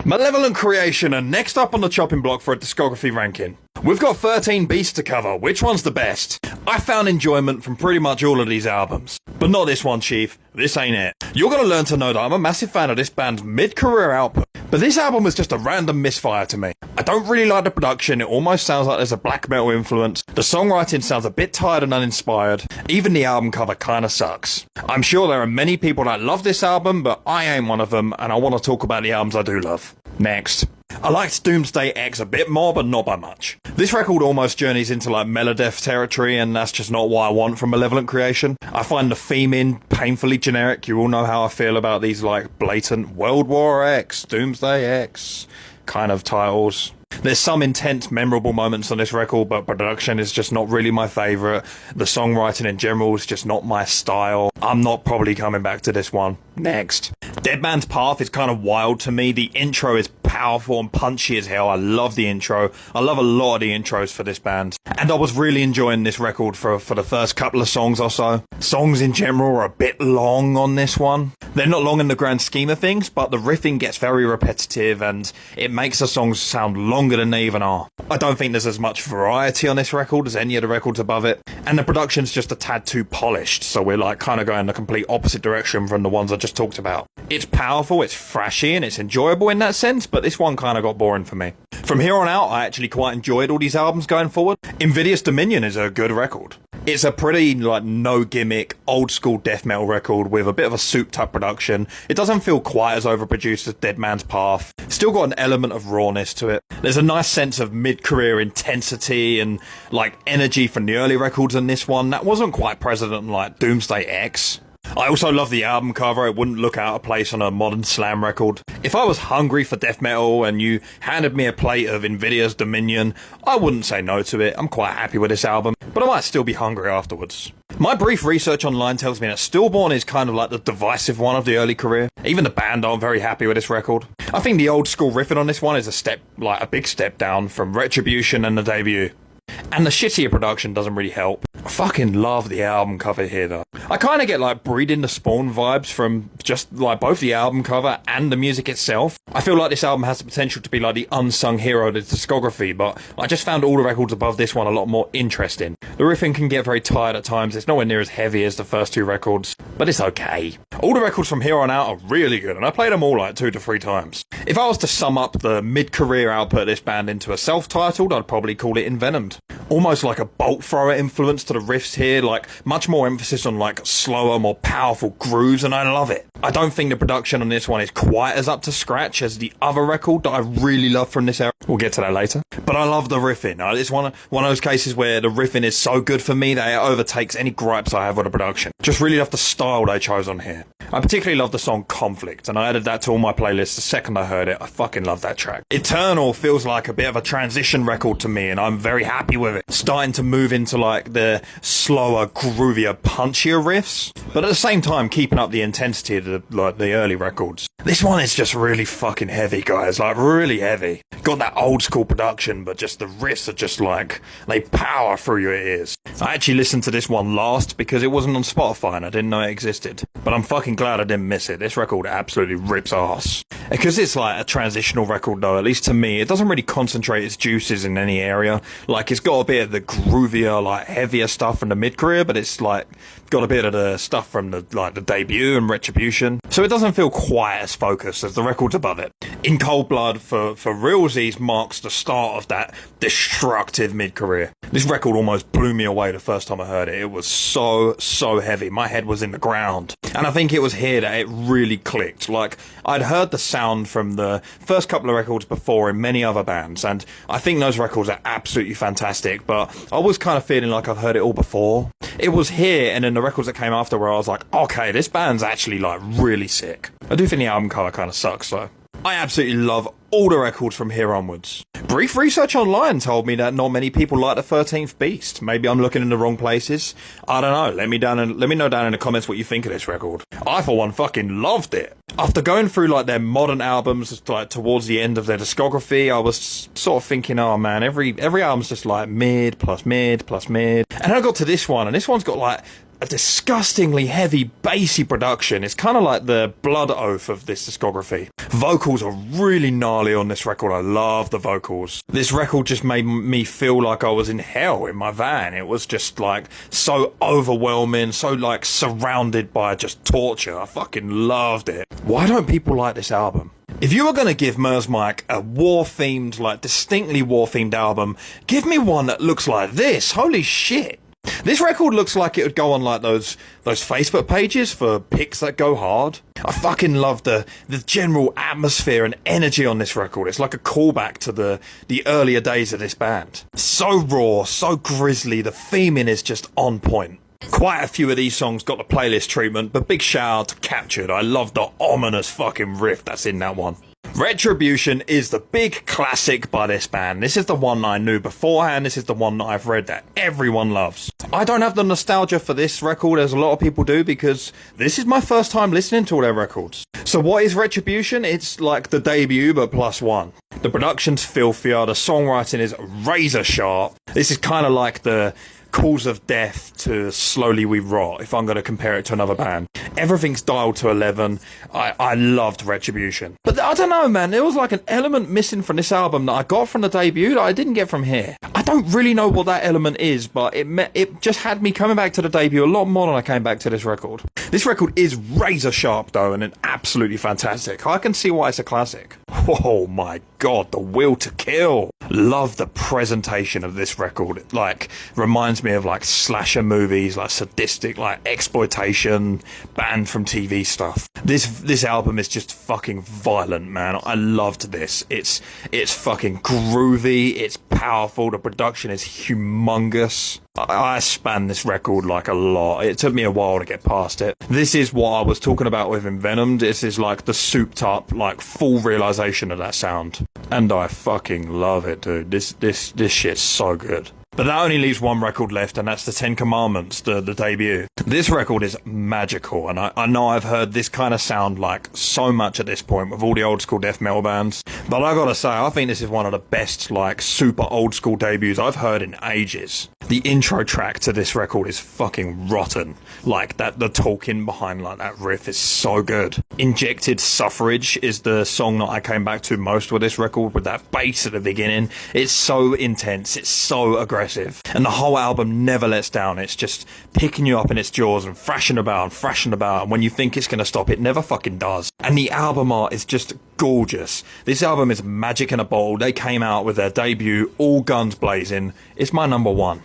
Malevolent creation, and next up on the chopping block for a discography ranking. We've got 13 beasts to cover. Which one's the best? I found enjoyment from pretty much all of these albums. But not this one, Chief. This ain't it. You're gonna learn to know that I'm a massive fan of this band's mid-career output. But this album was just a random misfire to me. I don't really like the production. It almost sounds like there's a black metal influence. The songwriting sounds a bit tired and uninspired. Even the album cover kinda sucks. I'm sure there are many people that love this album, but I ain't one of them, and I want to talk about the albums I do love. Next. I liked Doomsday X a bit more, but not by much. This record almost journeys into like Melodeath territory, and that's just not what I want from Malevolent creation. I find the theming painfully generic. You all know how I feel about these like blatant World War X, Doomsday X kind of titles. There's some intense, memorable moments on this record, but production is just not really my favourite. The songwriting in general is just not my style. I'm not probably coming back to this one. Next. Dead Man's Path is kind of wild to me. The intro is powerful and punchy as hell. I love the intro. I love a lot of the intros for this band. And I was really enjoying this record for the first couple of songs or so. Songs in general are a bit long on this one. They're not long in the grand scheme of things, but the riffing gets very repetitive and it makes the songs sound longer than they even are. I don't think there's as much variety on this record as any of the records above it. And the production's just a tad too polished, so we're like kind of going the complete opposite direction from the ones I just talked about. It's powerful, it's thrashy, and it's enjoyable in that sense, but this one kind of got boring for me. From here on out, I actually quite enjoyed all these albums going forward. Invidious Dominion is a good record. It's a pretty, like, no-gimmick, old-school death metal record with a bit of a souped-up production. It doesn't feel quite as overproduced as Dead Man's Path. Still got an element of rawness to it. There's a nice sense of mid-career intensity and, like, energy from the early records in this one. That wasn't quite present in, like, Doomsday X. I also love the album cover. It wouldn't look out of place on a modern slam record. If I was hungry for death metal and you handed me a plate of Invidious Dominion, I wouldn't say no to it. I'm quite happy with this album, but I might still be hungry afterwards. My brief research online tells me that Stillborn is kind of like the divisive one of the early career. Even the band aren't very happy with this record. I think the old school riffing on this one is a big step down from Retribution and the debut. And the shittier production doesn't really help. I fucking love the album cover here though. I kind of get like Breeding the Spawn vibes from just like both the album cover and the music itself. I feel like this album has the potential to be like the unsung hero of the discography, but I just found all the records above this one a lot more interesting. The riffing can get very tired at times. It's nowhere near as heavy as the first two records, but it's okay. All the records from here on out are really good, and I played them all like 2 to 3 times. If I was to sum up the mid-career output of this band into a self-titled, I'd probably call it Envenomed. Almost like a bolt thrower influence to the riffs here, like much more emphasis on like slower, more powerful grooves, and I love it. I don't think the production on this one is quite as up to scratch as the other record that I really love from this era. We'll get to that later. But I love the riffing. It's one of those cases where the riffing is so good for me that it overtakes any gripes I have with the production. Just really love the style they chose on here. I particularly love the song Conflict, and I added that to all my playlists the second I heard it. I fucking love that track. Eternal feels like a bit of a transition record to me, and I'm very happy with it. Starting to move into like the slower, groovier, punchier riffs, but at the same time keeping up the intensity of the early records. This one is just really fucking heavy, guys, like really heavy. Got that old school production, but just the riffs are just like, they power through your ears. I actually listened to this one last because it wasn't on Spotify and I didn't know it existed. But I'm fucking glad I didn't miss it. This record absolutely rips ass. Because it's like a transitional record though, at least to me, it doesn't really concentrate its juices in any area. Like it's got a bit of the groovier, like heavier stuff from the mid-career, but it's like got a bit of the stuff from the debut and Retribution. So it doesn't feel quite as focused as the records above it. In Cold Blood, for realsies, marks the start of that destructive mid-career. This record almost blew me away the first time I heard it. It was so heavy. My head was in the ground. And I think it was here that it really clicked. Like, I'd heard the sound from the first couple of records before in many other bands, and I think those records are absolutely fantastic, but I was kind of feeling like I've heard it all before. It was here, and then the records that came after where I was like, okay, this band's actually like really sick. I do think the album cover kind of sucks though. I absolutely love all the records from here onwards. Brief research online told me that not many people like the 13th Beast. Maybe I'm looking in the wrong places. I don't know. Let me know down in the comments what you think of this record. I, for one, fucking loved it. After going through like their modern albums, like towards the end of their discography, I was sort of thinking, oh man, every album's just like mid plus mid plus mid. And I got to this one, and this one's got like a disgustingly heavy, bassy production. It's kind of like the blood oath of this discography. Vocals are really gnarly on this record. I love the vocals. This record just made me feel like I was in hell in my van. It was just like so overwhelming, so like surrounded by just torture. I fucking loved it. Why don't people like this album? If you were going to give Merzmike a war-themed, like distinctly war-themed album, give me one that looks like this. Holy shit. This record looks like it would go on like those Facebook pages for pics that go hard. I fucking love the general atmosphere and energy on this record. It's like a callback to the earlier days of this band. So raw, so grisly, the theming is just on point. Quite a few of these songs got the playlist treatment, but big shout out to Captured. I love the ominous fucking riff that's in that one. Retribution is the big classic by this band. This is the one I knew beforehand. This is the one that I've read that everyone loves. I don't have the nostalgia for this record as a lot of people do because this is my first time listening to all their records. So what is Retribution? It's like the debut but plus one. The production's filthier, the songwriting is razor sharp. This is kind of like the Cause of Death to Slowly We Rot, if I'm going to compare it to another band. Everything's dialed to 11. I loved Retribution. But I don't know, man, there was like an element missing from this album that I got from the debut that I didn't get from here. I don't really know what that element is, but it just had me coming back to the debut a lot more than I came back to this record. This record is razor sharp though, and absolutely fantastic. I can see why it's a classic. Oh my god, the will to kill. Love the presentation of this record. It like reminds me of like slasher movies, like sadistic, like exploitation, banned from TV stuff. This album is just fucking violent, man. I loved this. It's fucking groovy, it's powerful, the production is humongous. I span this record like a lot. It took me a while to get past it. This is what I was talking about with Envenomed. This is like the souped up, like full realization of that sound. And I fucking love it, dude. This shit's so good. But that only leaves one record left, and that's the Ten Commandments, the debut. This record is magical, and I know I've heard this kind of sound like so much at this point with all the old school death metal bands. But I gotta say, I think this is one of the best, like, super old school debuts I've heard in ages. The intro track to this record is fucking rotten. Like, the talking behind, like, that riff is so good. Injected Suffrage is the song that I came back to most with this record, with that bass at the beginning. It's so intense, it's so aggressive. And the whole album never lets down. It's just picking you up in its jaws and thrashing about, and when you think it's going to stop, it never fucking does. And the album art is just gorgeous. This album is magic in a bottle. They came out with their debut, all guns blazing. It's my number one.